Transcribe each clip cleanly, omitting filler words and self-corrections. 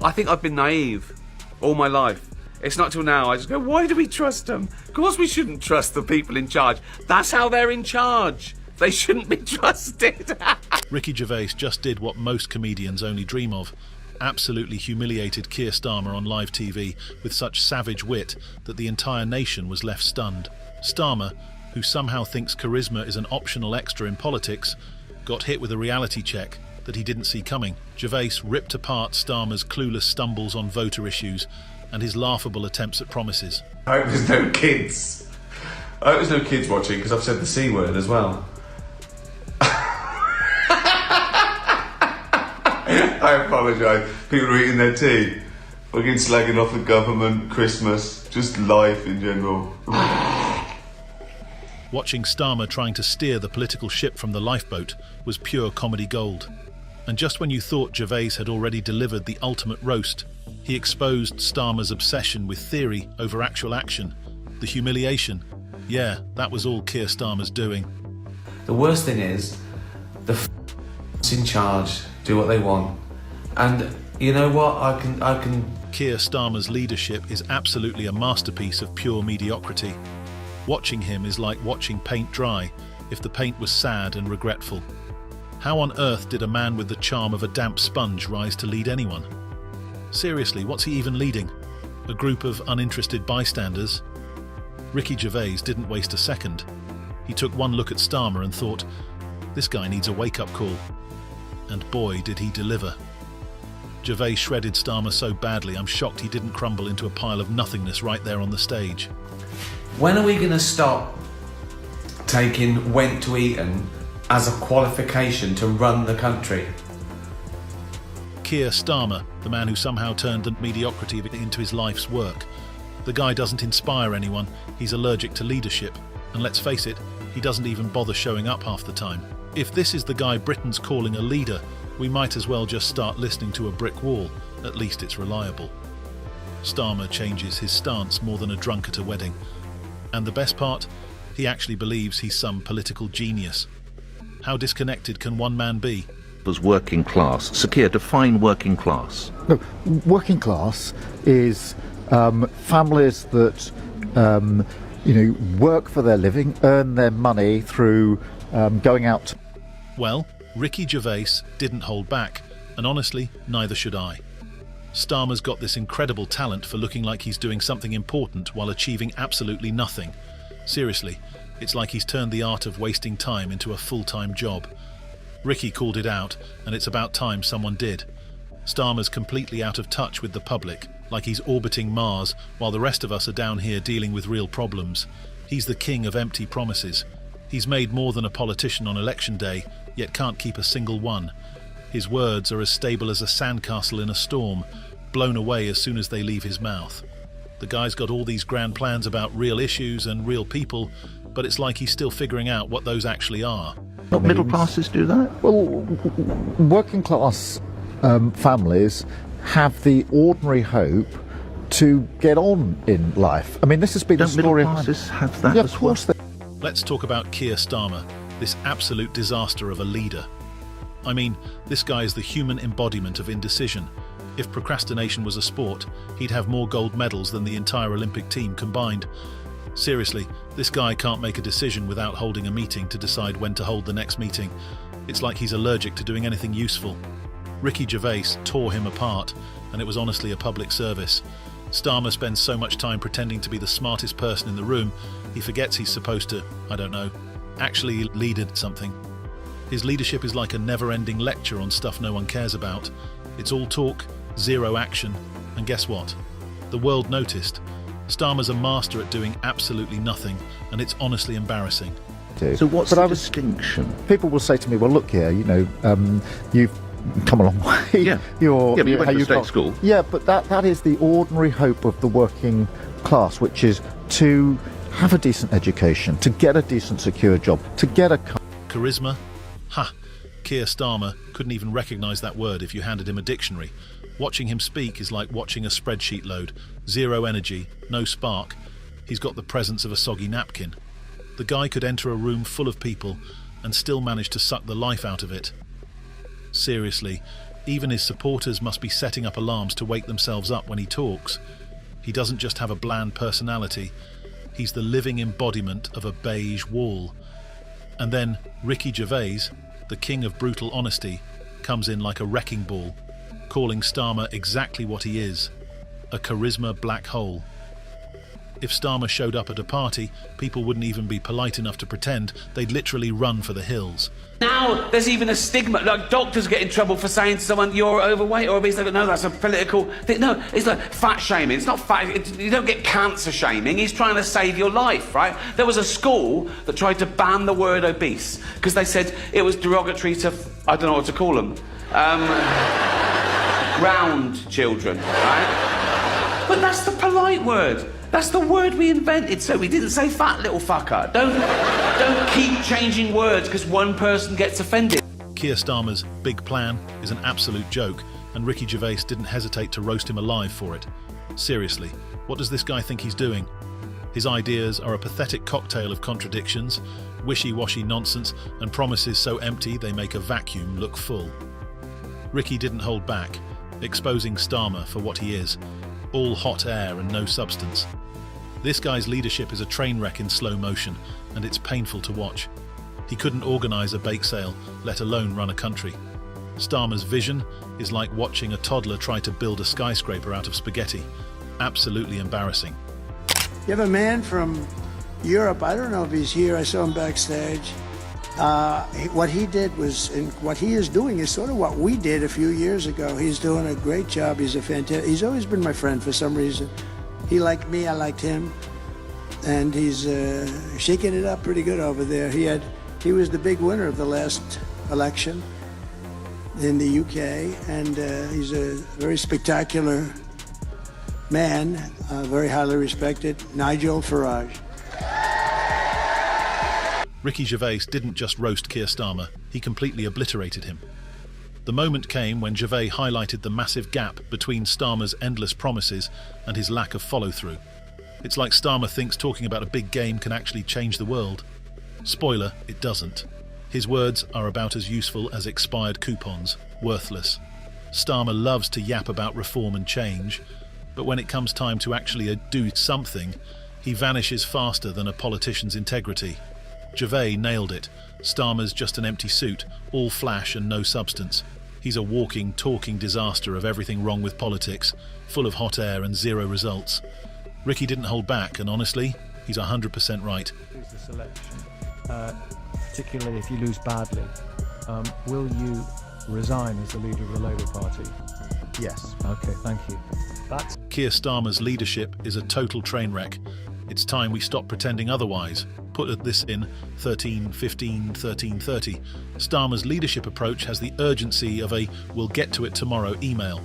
I think I've been naive all my life. It's not till now I just go, why do we trust them? Of course we shouldn't trust the people in charge. That's how they're in charge. They shouldn't be trusted. Ricky Gervais just did what most comedians only dream of. Absolutely humiliated Keir Starmer on live TV with such savage wit that the entire nation was left stunned. Starmer, who somehow thinks charisma is an optional extra in politics, got hit with a reality check that he didn't see coming. Gervais ripped apart Starmer's clueless stumbles on voter issues and his laughable attempts at promises. I hope there's no kids. I hope there's no kids watching, because I've said the C word as well. I apologise. People are eating their tea. Fucking slagging off the government, Christmas, just life in general. Watching Starmer trying to steer the political ship from the lifeboat was pure comedy gold. And just when you thought Gervais had already delivered the ultimate roast, he exposed Starmer's obsession with theory over actual action. The humiliation. Yeah, that was all Keir Starmer's doing. The worst thing is, the in charge do what they want. And you know what? I can... Keir Starmer's leadership is absolutely a masterpiece of pure mediocrity. Watching him is like watching paint dry, if the paint was sad and regretful. How on earth did a man with the charm of a damp sponge rise to lead anyone? Seriously, what's he even leading? A group of uninterested bystanders? Ricky Gervais didn't waste a second. He took one look at Starmer and thought, this guy needs a wake-up call. And boy, did he deliver. Gervais shredded Starmer so badly, I'm shocked he didn't crumble into a pile of nothingness right there on the stage. When are we going to stop taking went to Eton as a qualification to run the country? Keir Starmer, the man who somehow turned the mediocrity into his life's work. The guy doesn't inspire anyone, he's allergic to leadership, and let's face it, he doesn't even bother showing up half the time. If this is the guy Britain's calling a leader, we might as well just start listening to a brick wall, at least it's reliable. Starmer changes his stance more than a drunk at a wedding. And the best part, he actually believes he's some political genius. How disconnected can one man be? Was working class. Sir Keir, define working class. No, working class is families that work for their living, earn their money through going out. Well, Ricky Gervais didn't hold back, and honestly, neither should I. Starmer's got this incredible talent for looking like he's doing something important while achieving absolutely nothing. Seriously, it's like he's turned the art of wasting time into a full-time job. Ricky called it out, and it's about time someone did. Starmer's completely out of touch with the public, like he's orbiting Mars, while the rest of us are down here dealing with real problems. He's the king of empty promises. He's made more than a politician on election day, yet can't keep a single one. His words are as stable as a sandcastle in a storm, blown away as soon as they leave his mouth. The guy's got all these grand plans about real issues and real people, but it's like he's still figuring out what those actually are. Not middle classes do that? Well, working class families have the ordinary hope to get on in life. I mean, this has been a story. Don't middle classes have that yeah, as of course well? Let's talk about Keir Starmer, this absolute disaster of a leader. I mean, this guy is the human embodiment of indecision. If procrastination was a sport, he'd have more gold medals than the entire Olympic team combined. Seriously, this guy can't make a decision without holding a meeting to decide when to hold the next meeting. It's like he's allergic to doing anything useful. Ricky Gervais tore him apart, and it was honestly a public service. Starmer spends so much time pretending to be the smartest person in the room, he forgets he's supposed to, I don't know, actually lead something. His leadership is like a never-ending lecture on stuff no one cares about. It's all talk, zero action, and guess what? The world noticed. Starmer's a master at doing absolutely nothing, and it's honestly embarrassing. So what's the distinction? People will say to me, well, look here, you've come a long way. Yeah, but you went to state school. Yeah, but that is the ordinary hope of the working class, which is to have a decent education, to get a decent secure job, to get a... Charisma? Ha! Keir Starmer couldn't even recognise that word if you handed him a dictionary. Watching him speak is like watching a spreadsheet load. Zero energy, no spark. He's got the presence of a soggy napkin. The guy could enter a room full of people and still manage to suck the life out of it. Seriously, Even his supporters must be setting up alarms to wake themselves up when he talks. He doesn't just have a bland personality, he's the living embodiment of a beige wall. And then Ricky Gervais, the king of brutal honesty, comes in like a wrecking ball, calling Starmer exactly what he is, a charisma black hole. If Starmer showed up at a party, people wouldn't even be polite enough to pretend, they'd literally run for the hills. Now there's even a stigma, like doctors get in trouble for saying to someone you're overweight or obese. They go, no, that's a political thing. No, it's like fat shaming. It's not fat. You don't get cancer shaming. He's trying to save your life, right? There was a school that tried to ban the word obese because they said it was derogatory to, I don't know what to call them, round children, right? But that's the polite word. That's the word we invented, so we didn't say fat little fucker. Don't keep changing words because one person gets offended. Keir Starmer's big plan is an absolute joke, and Ricky Gervais didn't hesitate to roast him alive for it. Seriously, what does this guy think he's doing? His ideas are a pathetic cocktail of contradictions, wishy-washy nonsense, and promises so empty they make a vacuum look full. Ricky didn't hold back, exposing Starmer for what he is, all hot air and no substance. This guy's leadership is a train wreck in slow motion, and it's painful to watch. He couldn't organise a bake sale, let alone run a country. Starmer's vision is like watching a toddler try to build a skyscraper out of spaghetti. Absolutely embarrassing. You have a man from Europe, I don't know if he's here, I saw him backstage. What he did was, and what he is doing is sort of what we did a few years ago. He's doing a great job. He's always been my friend for some reason. He liked me, I liked him, and he's shaking it up pretty good over there. He was the big winner of the last election in the UK, and he's a very spectacular man, very highly respected, Nigel Farage. Ricky Gervais didn't just roast Keir Starmer, he completely obliterated him. The moment came when Gervais highlighted the massive gap between Starmer's endless promises and his lack of follow-through. It's like Starmer thinks talking about a big game can actually change the world. Spoiler, it doesn't. His words are about as useful as expired coupons, worthless. Starmer loves to yap about reform and change, but when it comes time to actually do something, he vanishes faster than a politician's integrity. Gervais nailed it. Starmer's just an empty suit, all flash and no substance. He's a walking, talking disaster of everything wrong with politics, full of hot air and zero results. Ricky didn't hold back, and honestly, he's 100% right. Lose the selection, particularly if you lose badly. Will you resign as the leader of the Labour Party? Yes. Okay, thank you. That's Keir Starmer's leadership is a total train wreck. It's time we stop pretending otherwise. Put this in 13-15-13-30. Starmer's leadership approach has the urgency of a "we'll get to it tomorrow" email.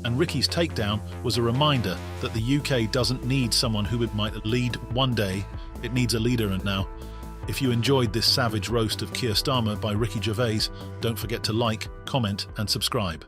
And Ricky's takedown was a reminder that the UK doesn't need someone who might lead one day, it needs a leader. And now, if you enjoyed this savage roast of Keir Starmer by Ricky Gervais, don't forget to like, comment and subscribe.